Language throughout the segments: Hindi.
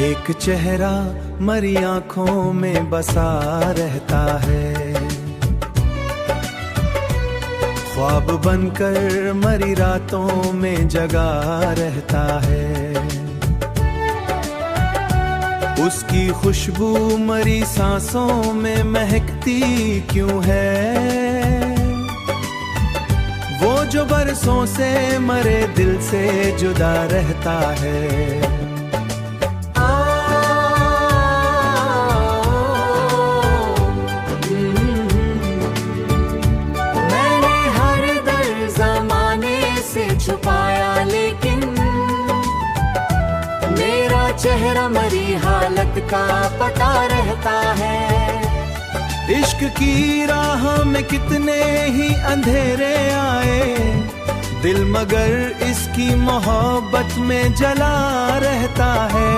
एक चेहरा मरी आंखों में बसा रहता है, ख्वाब बनकर मरी रातों में जगा रहता है। उसकी खुशबू मरी सांसों में महकती क्यों है? वो जो बरसों से मरे दिल से जुदा रहता है। छुपाया लेकिन मेरा चेहरा मरी हालत का पता रहता है। इश्क की राह में कितने ही अंधेरे आए, दिल मगर इसकी मोहब्बत में जला रहता है।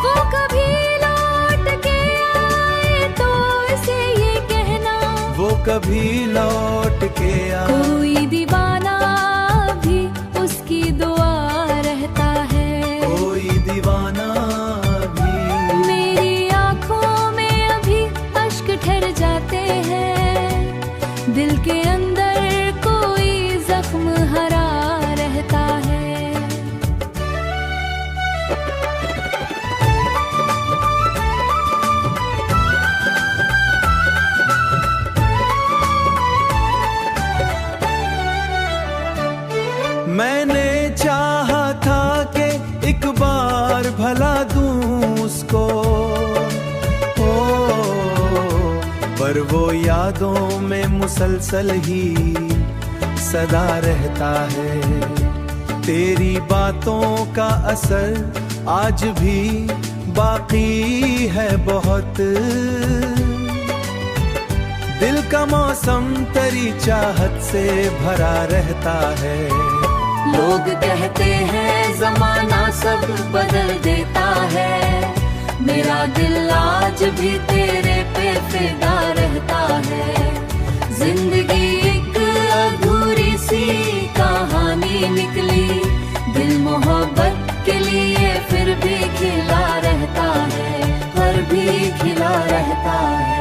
वो कभी लौट के आए तो इसे ये कहना, वो कभी लौट के आए। कोई दीवाना उसकी दुआ रहता है, कोई दीवाना भी। मेरी आंखों में अभी अश्क ठहर जाते हैं, दिल के अंदर कोई जख्म हरा रहता है। मैंने चाहा था कि एक बार भला दूं उसको, पर वो यादों में मुसलसल ही सदा रहता है। तेरी बातों का असर आज भी बाकी है बहुत, दिल का मौसम तेरी चाहत से भरा रहता है। लोग कहते हैं जमाना सब बदल देता है, मेरा दिल आज भी तेरे पे फिदा रहता है। जिंदगी एक अधूरी सी कहानी निकली, दिल मोहब्बत के लिए फिर भी खिला रहता है, पर भी खिला रहता है।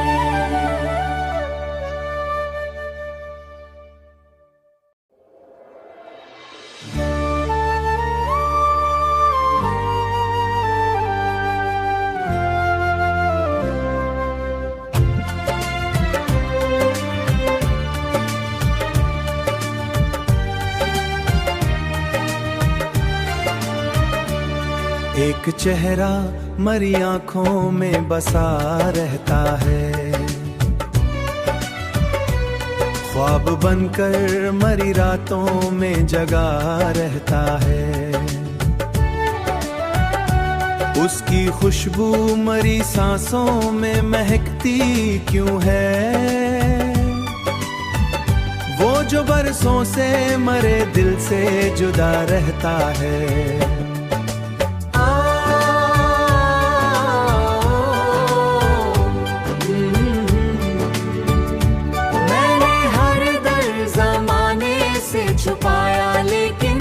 एक चेहरा मरी आंखों में बसा रहता है, ख्वाब बनकर मरी रातों में जगा रहता है। उसकी खुशबू मरी सांसों में महकती क्यों है? वो जो बरसों से मरे दिल से जुदा रहता है। छुपाया लेकिन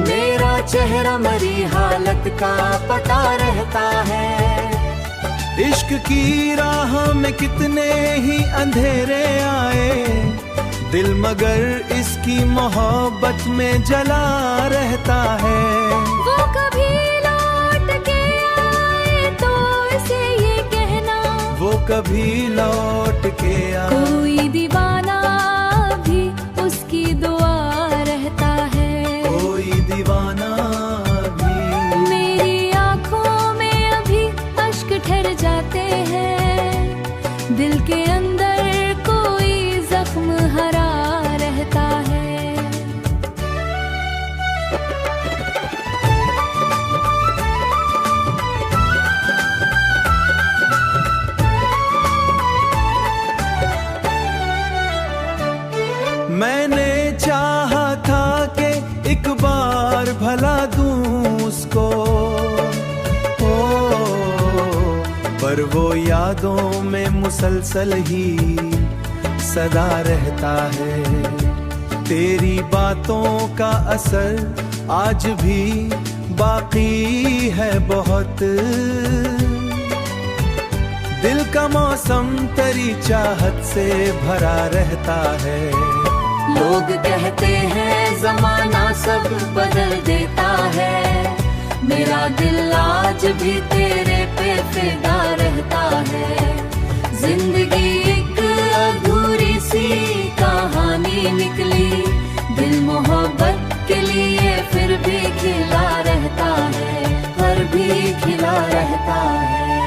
मेरा चेहरा मरी हालत का पता रहता है। इश्क की राह में कितने ही अंधेरे आए, दिल मगर इसकी मोहब्बत में जला रहता है। वो कभी लौट के आए तो इसे ये कहना, वो कभी लौट के आए। कोई दीवाना उसकी दुआ रहता है, कोई दीवाना भी। मेरी आंखों में अभी अश्क ठहर जाते हैं, दिल के अंदर कोई जख्म हरा रहता है। मैंने चाहा था कि एक बार भला दूं उसको, पर वो यादों में मुसलसल ही सदा रहता है। तेरी बातों का असर आज भी बाकी है बहुत। दिल का मौसम तेरी चाहत से भरा रहता है। लोग कहते हैं जमाना सब बदल देता है, मेरा दिल आज भी तेरे पे फिदा रहता है। जिंदगी एक अधूरी सी कहानी निकली, दिल मोहब्बत के लिए फिर भी खिला रहता है, पर भी खिला रहता है।